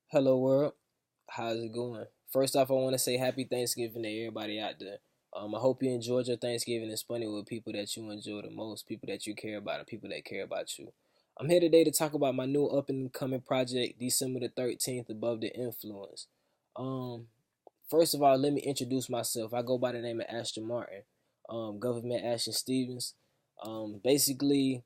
Hello world, how's it going? First off, I want to say happy Thanksgiving to everybody out there. I hope you enjoyed your Thanksgiving and spent it with people that you enjoy the most, people that you care about, and people that care about you. I'm here today to talk about my new up and coming project, December the 13th, Above the Influence. Um, First of all, let me introduce myself. I go by the name of Ashton Martin, Government Ashton Stevens. Basically,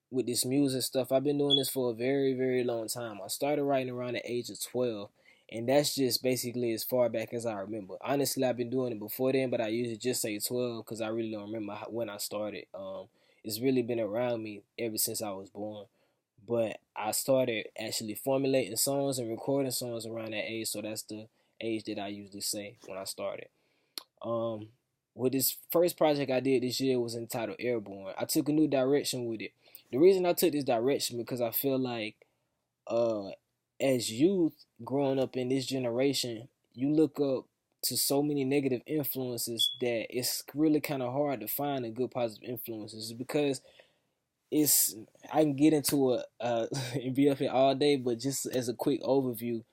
with this music stuff, I've been doing this for a very, very long time. I started writing around the age of 12, and that's just basically as far back as I remember. Honestly, I've been doing it before then, but I usually just say 12 because I really don't remember when I started. It's really been around me ever since I was born. But I started actually formulating songs and recording songs around that age, so that's the age that I usually say when I started. Um, with this first project I did this year was entitled Airborne. I took a new direction with it. The reason I took this direction because I feel like uh as youth growing up in this generation, you look up to so many negative influences that it's really kind of hard to find a good positive influences because it's I can get into it and be up here all day, but just as a quick overview,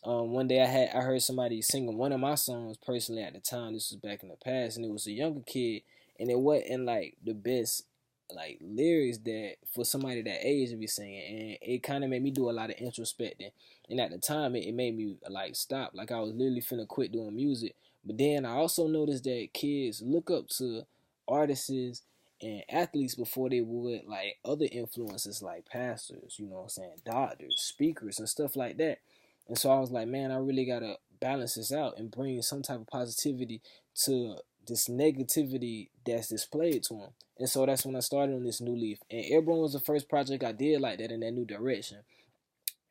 one day I heard somebody singing one of my songs personally at the time. This was back in the past, and it was a younger kid, and it wasn't like the best like lyrics that for somebody that age to be singing, and it kind of made me do a lot of introspecting. And at the time, it made me like stop, like I was literally finna quit doing music. But then I also noticed that kids look up to artists and athletes before they would like other influences like pastors, you know what I'm saying, doctors, speakers, and stuff like that. And so I was like, man, I really gotta balance this out and bring some type of positivity to this negativity that's displayed to him. And so that's when I started on this new leaf. And Airborne was the first project I did like that in that new direction.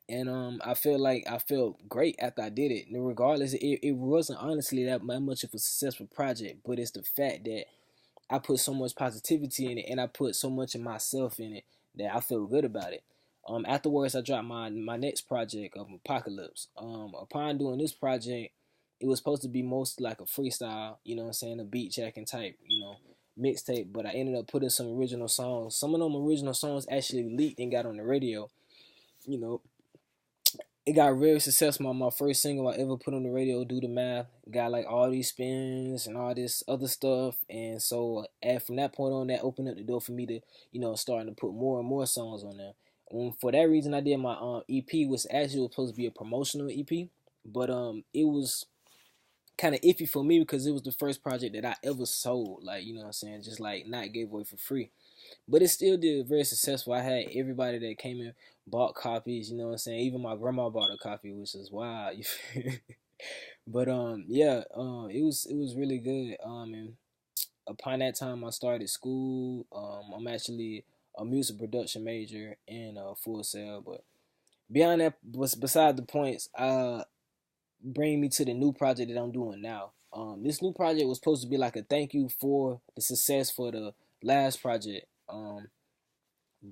And I feel like I felt great after I did it. And regardless, it wasn't honestly that much of a successful project, but it's the fact that I put so much positivity in it and I put so much of myself in it that I feel good about it. Afterwards, I dropped my next project of Apocalypse. Upon doing this project, it was supposed to be most like a freestyle, you know what I'm saying, a beat checking type, mixtape. But I ended up putting some original songs. Some of them original songs actually leaked and got on the radio. You know, it got very successful. My first single I ever put on the radio, Do the Math, got like all these spins and all this other stuff. And so from that point on, that opened up the door for me to, starting to put more and more songs on there. For that reason, I did my EP, was actually supposed to be a promotional EP, but it was kind of iffy for me because it was the first project that I ever sold, like, you know what I'm saying, just like not gave away for free. But it still did very successful. I had everybody that came in bought copies, you know what I'm saying? Even my grandma bought a copy, which is wild. But yeah, it was really good. And upon that time I started school. I'm actually a music production major in Full Sail, but beyond that, beside the points, bring me to the new project that I'm doing now. This new project was supposed to be like a thank you for the success for the last project.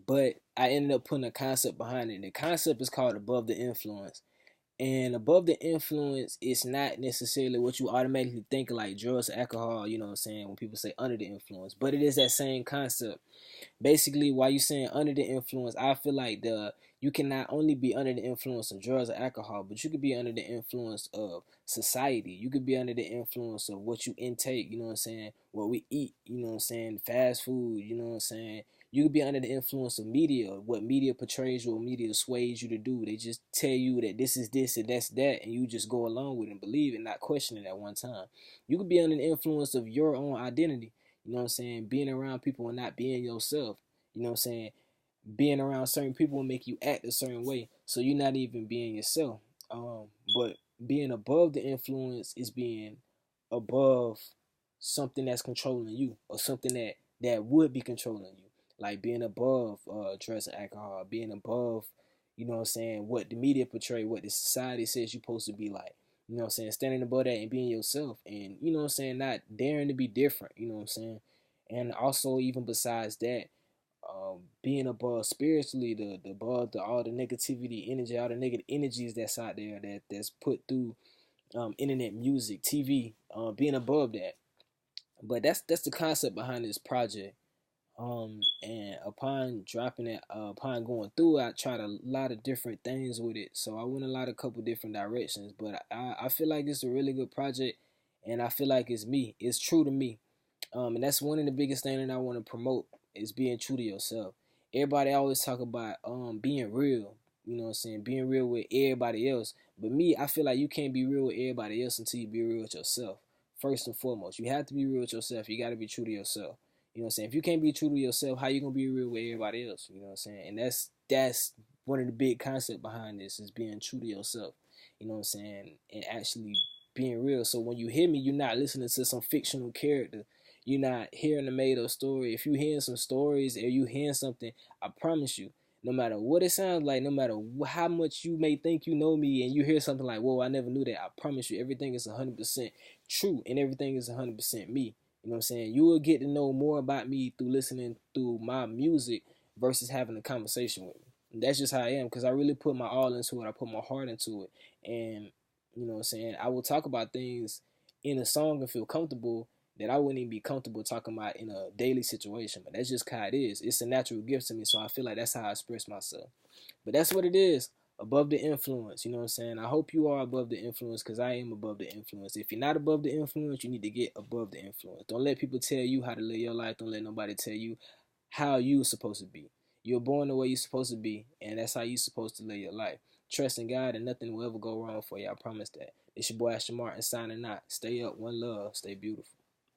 But I ended up putting a concept behind it. The concept is called Above the Influence. And above the influence, it's not necessarily what you automatically think like drugs, alcohol, you know what I'm saying, when people say under the influence. But it is that same concept. Basically, while you saying under the influence, I feel like you can not only be under the influence of drugs or alcohol, but you could be under the influence of society. You could be under the influence of what you intake, you know what I'm saying, what we eat, you know what I'm saying, fast food, you know what I'm saying. You could be under the influence of media, what media portrays you or media sways you to do. They just tell you that this is this and that's that, and you just go along with it and believe it, not question it at one time. You could be under the influence of your own identity. You know what I'm saying? Being around people and not being yourself. You know what I'm saying? Being around certain people will make you act a certain way. So you're not even being yourself. But being above the influence is being above something that's controlling you or something that would be controlling you. Like being above drugs and alcohol, being above, you know what I'm saying, what the media portray, what the society says you're supposed to be like. You know what I'm saying? Standing above that and being yourself. And, you know what I'm saying, not daring to be different. You know what I'm saying? And also, even besides that, being above spiritually, the above all the negativity energy, all the negative energies that's out there that's put through internet, music, TV, being above that. But that's the concept behind this project. And upon dropping it, upon going through it, I tried a lot of different things with it. So I went a couple different directions. But I feel like it's a really good project, and I feel like it's me. It's true to me. And that's one of the biggest things that I want to promote is being true to yourself. Everybody always talk about being real. You know what I'm saying? Being real with everybody else. But me, I feel like you can't be real with everybody else until you be real with yourself. First and foremost, you have to be real with yourself. You got to be true to yourself. You know what I'm saying? If you can't be true to yourself, how you gonna be real with everybody else? You know what I'm saying? And that's one of the big concepts behind this is being true to yourself. You know what I'm saying? And actually being real. So when you hear me, you're not listening to some fictional character. You're not hearing a made up story. If you hearing some stories or you hearing something, I promise you, no matter what it sounds like, no matter how much you may think you know me, and you hear something like, "Whoa, I never knew that." I promise you, everything is 100% true, and everything is 100% me. You know what I'm saying? You will get to know more about me through listening through my music versus having a conversation with me. And that's just how I am because I really put my all into it. I put my heart into it. And, you know what I'm saying? I will talk about things in a song and feel comfortable that I wouldn't even be comfortable talking about in a daily situation. But that's just how it is. It's a natural gift to me. So I feel like that's how I express myself. But that's what it is. Above the influence, you know what I'm saying? I hope you are above the influence because I am above the influence. If you're not above the influence, you need to get above the influence. Don't let people tell you how to live your life. Don't let nobody tell you how you're supposed to be. You're born the way you're supposed to be, and that's how you're supposed to live your life. Trust in God, and nothing will ever go wrong for you. I promise that. It's your boy Ashton Martin signing out. Stay up, one love, stay beautiful.